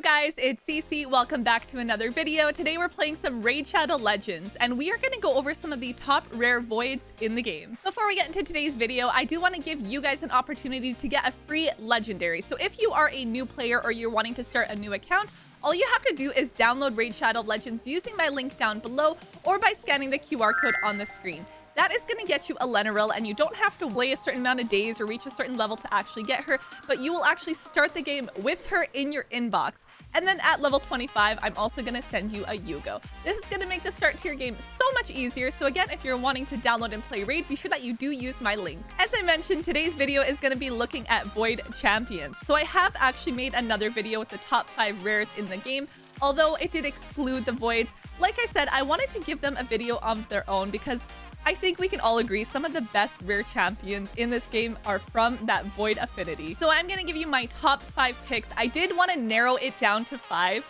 guys, it's Cece. Welcome back to another video. Today we're playing some Raid Shadow Legends, and we are going to go over some of the top rare voids in the game. Before we get into today's video, I do want to give you guys an opportunity to get a free legendary. So if you are a new player or you're wanting to start a new account, all you have to do is download Raid Shadow Legends using my link down below or by scanning the QR code on the screen. That is going to get you Elenaril, and you don't have to play a certain amount of days or reach a certain level to actually get her, but you will actually start the game with her in your inbox. And then at level 25, I'm also going to send you a Uugo. This is going to make the start to your game so much easier. So again, if you're wanting to download and play Raid, be sure that you do use my link. As I mentioned, today's video is going to be looking at Void Champions. So I have actually made another video with the top 5 rares in the game, although it did exclude the Voids. Like I said, I wanted to give them a video of their own because I think we can all agree some of the best rare champions in this game are from that Void affinity. So I'm going to give you my top 5 picks. I did want to narrow it down to 5.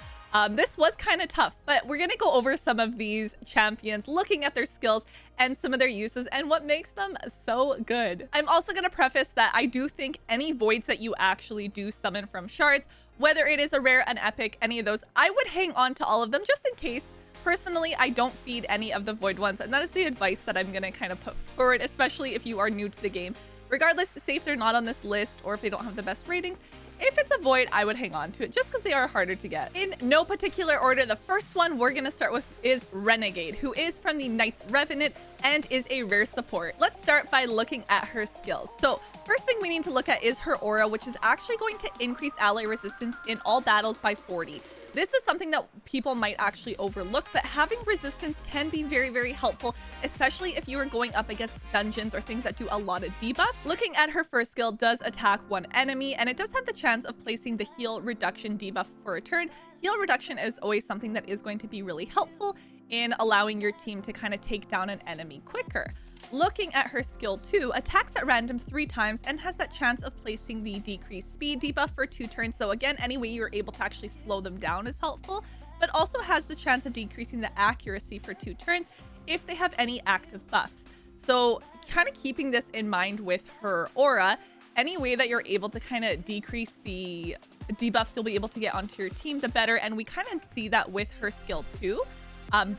This was kind of tough, but we're going to go over some of these champions, looking at their skills and some of their uses and what makes them so good. I'm also going to preface that I do think any voids that you actually do summon from shards, whether it is a rare, an epic, any of those, I would hang on to all of them just in case. Personally, I don't feed any of the void ones, and that is the advice that I'm going to kind of put forward, especially if you are new to the game. Regardless, say if they're not on this list or if they don't have the best ratings, if it's a void, I would hang on to it just because they are harder to get. In no particular order, the first one we're going to start with is Renegade, who is from the Knights Revenant and is a rare support. Let's start by looking at her skills. So first thing we need to look at is her aura, which is actually going to increase ally resistance in all battles by 40. This is something that people might actually overlook, but having resistance can be very, very helpful, especially if you are going up against dungeons or things that do a lot of debuffs. Looking at her first skill does attack one enemy, and it does have the chance of placing the heal reduction debuff for a turn. Heal reduction is always something that is going to be really helpful in allowing your team to kind of take down an enemy quicker. Looking at her skill 2, attacks at random 3 times and has that chance of placing the decreased speed debuff for 2 turns. So again, any way you're able to actually slow them down is helpful, but also has the chance of decreasing the accuracy for 2 turns if they have any active buffs. So kind of keeping this in mind with her aura, any way that you're able to kind of decrease the debuffs you'll be able to get onto your team, the better. And we kind of see that with her skill 2.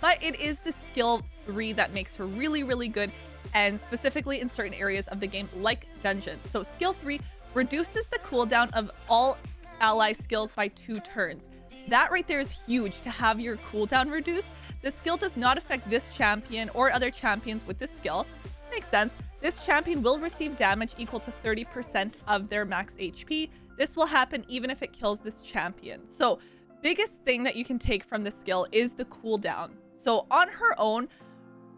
But it is the skill 3 that makes her really, really good, and specifically in certain areas of the game like dungeons. So skill 3 reduces the cooldown of all ally skills by 2 turns. That right there is huge, to have your cooldown reduced. The skill does not affect this champion or other champions with this skill. Makes sense. This champion will receive damage equal to 30% of their max HP. This will happen even if it kills this champion. So biggest thing that you can take from the skill is the cooldown. So on her own,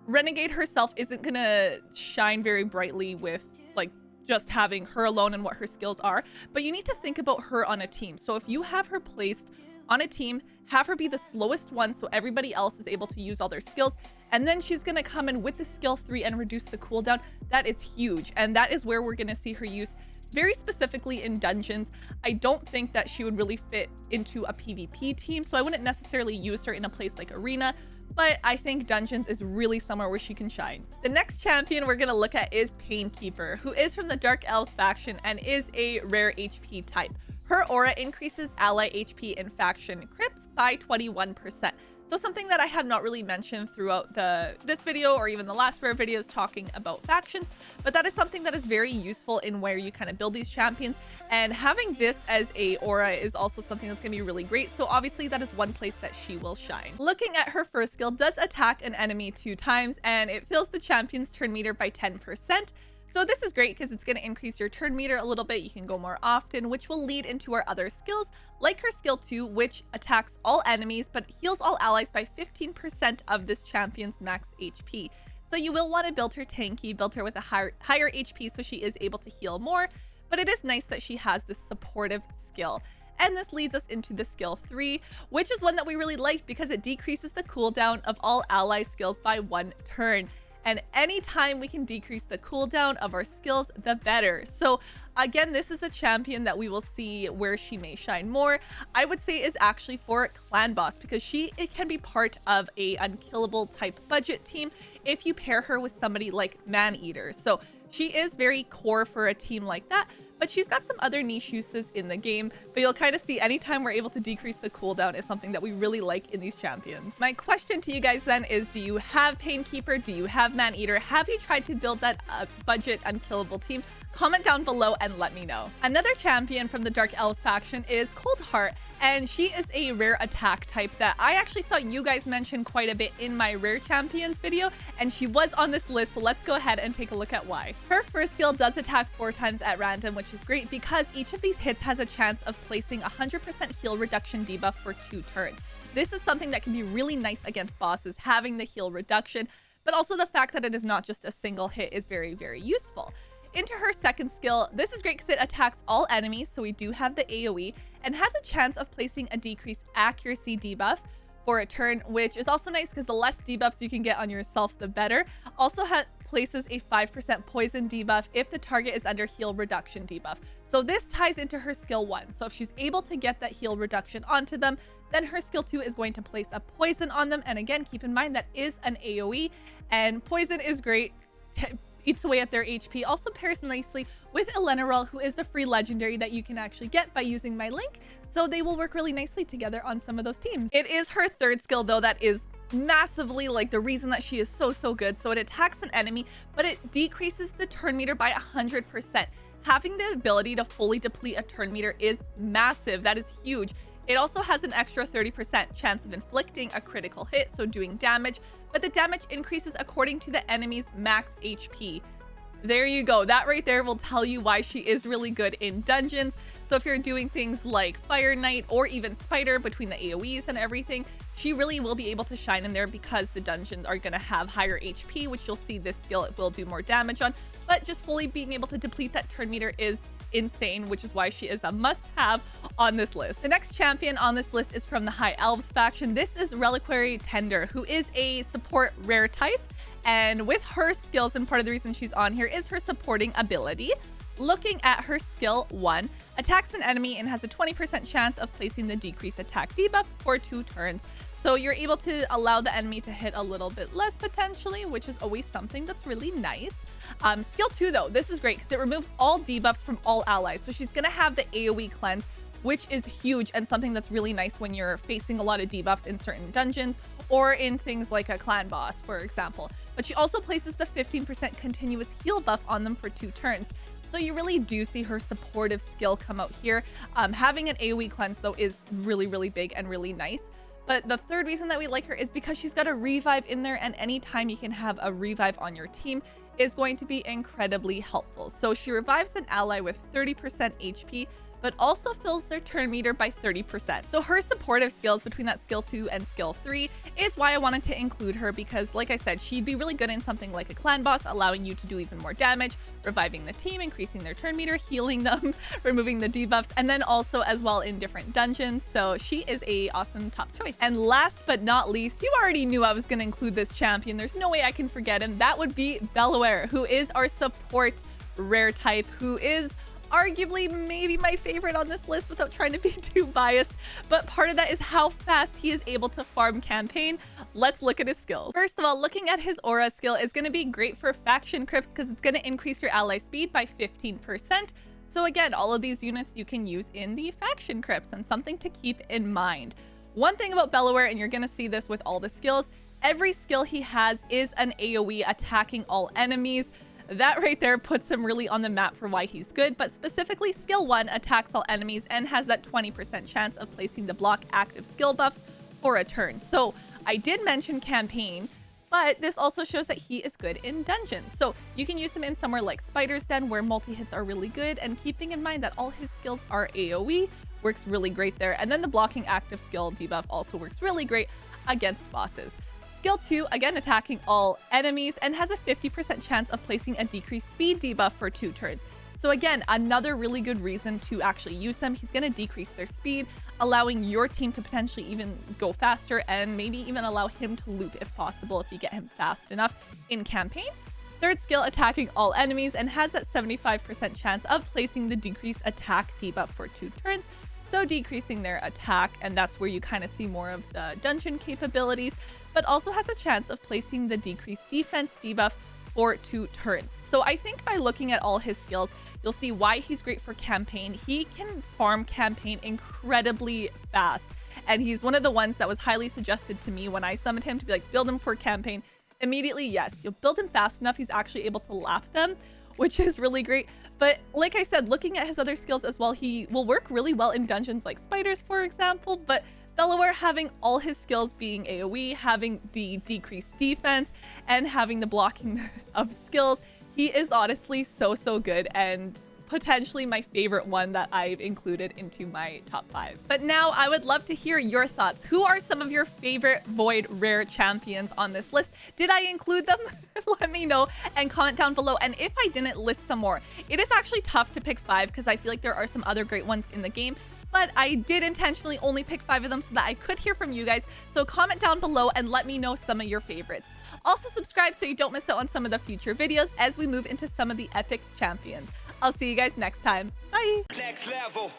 Renegade herself isn't gonna shine very brightly with like just having her alone and what her skills are, but you need to think about her on a team. So if you have her placed on a team, have her be the slowest one so everybody else is able to use all their skills, and then she's gonna come in with the skill 3 and reduce the cooldown. That is huge, and that is where we're gonna see her use very specifically in dungeons. I don't think that she would really fit into a PvP team, so I wouldn't necessarily use her in a place like Arena, but I think dungeons is really somewhere where she can shine. The next champion we're going to look at is Painkeeper, who is from the Dark Elves faction and is a rare HP type. Her aura increases ally HP in faction crypts by 21%. So something that I have not really mentioned throughout this video or even the last rare videos talking about factions, but that is something that is very useful in where you kind of build these champions, and having this as a aura is also something that's going to be really great. So obviously that is one place that she will shine. Looking at her first skill, does attack an enemy 2 times and it fills the champion's turn meter by 10%. So this is great because it's going to increase your turn meter a little bit. You can go more often, which will lead into our other skills, like her skill 2, which attacks all enemies but heals all allies by 15% of this champion's max HP. So you will want to build her tanky, build her with a higher HP so she is able to heal more, but it is nice that she has this supportive skill. And this leads us into the skill 3, which is one that we really like because it decreases the cooldown of all ally skills by 1 turn. And anytime we can decrease the cooldown of our skills, the better. So again, this is a champion that we will see where she may shine more. I would say is actually for clan boss, because it can be part of a unkillable type budget team if you pair her with somebody like Maneater. So she is very core for a team like that, but she's got some other niche uses in the game. But you'll kind of see anytime we're able to decrease the cooldown is something that we really like in these champions. My question to you guys then is, do you have Painkeeper? Do you have Man-Eater? Have you tried to build that budget unkillable team? Comment down below and let me know. Another champion from the Dark Elves faction is Coldheart, and she is a rare attack type that I actually saw you guys mention quite a bit in my rare champions video, and she was on this list, so let's go ahead and take a look at why. Her first skill does attack 4 times at random, which is great because each of these hits has a chance of placing 100% heal reduction debuff for 2 turns. This is something that can be really nice against bosses, having the heal reduction, but also the fact that it is not just a single hit is very, very useful. Into her second skill, this is great because it attacks all enemies, so we do have the AoE, and has a chance of placing a decreased accuracy debuff for a turn, which is also nice because the less debuffs you can get on yourself, the better. Also places a 5% poison debuff if the target is under heal reduction debuff. So this ties into her skill 1. So if she's able to get that heal reduction onto them, then her skill 2 is going to place a poison on them. And again, keep in mind that is an AoE, and poison is great. Eats away at their HP. Also pairs nicely with Elenaril, who is the free legendary that you can actually get by using my link. So they will work really nicely together on some of those teams. It is her third skill though that is massively like the reason that she is so good. So it attacks an enemy, but it decreases the turn meter by 100%. Having the ability to fully deplete a turn meter is massive. That is huge. It also has an extra 30% chance of inflicting a critical hit, so doing damage, but the damage increases according to the enemy's max HP. There you go. That right there will tell you why she is really good in dungeons. So if you're doing things like Fire Knight or even Spider between the AoEs and everything, she really will be able to shine in there because the dungeons are going to have higher HP, which you'll see this skill it will do more damage on. But just fully being able to deplete that turn meter is insane, which is why she is a must-have on this list. The next champion on this list is from the High Elves faction. This is Requiem Tender, who is a support rare type, and with her skills, and part of the reason she's on here is her supporting ability. Looking at her skill 1, attacks an enemy and has a 20% chance of placing the decreased attack debuff for 2 turns. So you're able to allow the enemy to hit a little bit less potentially, which is always something that's really nice. Skill 2 though, this is great because it removes all debuffs from all allies. So she's gonna have the AoE cleanse, which is huge and something that's really nice when you're facing a lot of debuffs in certain dungeons or in things like a clan boss, for example. But she also places the 15% continuous heal buff on them for 2 turns. So you really do see her supportive skill come out here. Having an AoE cleanse though is really big and really nice. But the third reason that we like her is because she's got a revive in there, and anytime you can have a revive on your team is going to be incredibly helpful. So she revives an ally with 30% HP, but also fills their turn meter by 30%. So her supportive skills between that skill 2 and skill 3 is why I wanted to include her, because like I said, she'd be really good in something like a clan boss, allowing you to do even more damage, reviving the team, increasing their turn meter, healing them, removing the debuffs, and then also as well in different dungeons. So she is a awesome top choice. And last but not least, you already knew I was going to include this champion. There's no way I can forget him. That would be Lair, who is our support rare type, who is arguably maybe my favorite on this list without trying to be too biased, but part of that is how fast he is able to farm campaign. Let's look at his skills. First of all, looking at his aura skill is going to be great for faction crypts because it's going to increase your ally speed by 15%. So again, all of these units you can use in the faction crypts, and something to keep in mind. One thing about Lair, and you're going to see this with all the skills, every skill he has is an AoE attacking all enemies. That right there puts him really on the map for why he's good, but specifically skill 1 attacks all enemies and has that 20% chance of placing the block active skill buffs for a turn. So I did mention campaign, but this also shows that he is good in dungeons. So you can use him in somewhere like Spider's Den, where multi-hits are really good, and keeping in mind that all his skills are AoE works really great there. And then the blocking active skill debuff also works really great against bosses. Skill 2, again attacking all enemies, and has a 50% chance of placing a decreased speed debuff for 2 turns. So again, another really good reason to actually use him. He's going to decrease their speed, allowing your team to potentially even go faster, and maybe even allow him to loop if possible if you get him fast enough in campaign. Third skill, attacking all enemies, and has that 75% chance of placing the decreased attack debuff for 2 turns. So decreasing their attack, and that's where you kind of see more of the dungeon capabilities, but also has a chance of placing the decreased defense debuff for 2 turns. So I think by looking at all his skills, you'll see why he's great for campaign. He can farm campaign incredibly fast, and he's one of the ones that was highly suggested to me when I summoned him to be like, build him for campaign. Immediately, yes, you'll build him fast enough, he's actually able to lap them, which is really great. But like I said, looking at his other skills as well, he will work really well in dungeons like spiders, for example. But Delaware, having all his skills being AoE, having the decreased defense, and having the blocking of skills, he is honestly so good, and potentially my favorite one that I've included into my top 5. But now I would love to hear your thoughts. Who are some of your favorite Void rare champions on this list? Did I include them? Let me know and comment down below. And if I didn't, list some more. It is actually tough to pick 5 because I feel like there are some other great ones in the game, but I did intentionally only pick 5 of them so that I could hear from you guys. So comment down below and let me know some of your favorites. Also subscribe so you don't miss out on some of the future videos as we move into some of the epic champions. I'll see you guys next time. Bye. Next level.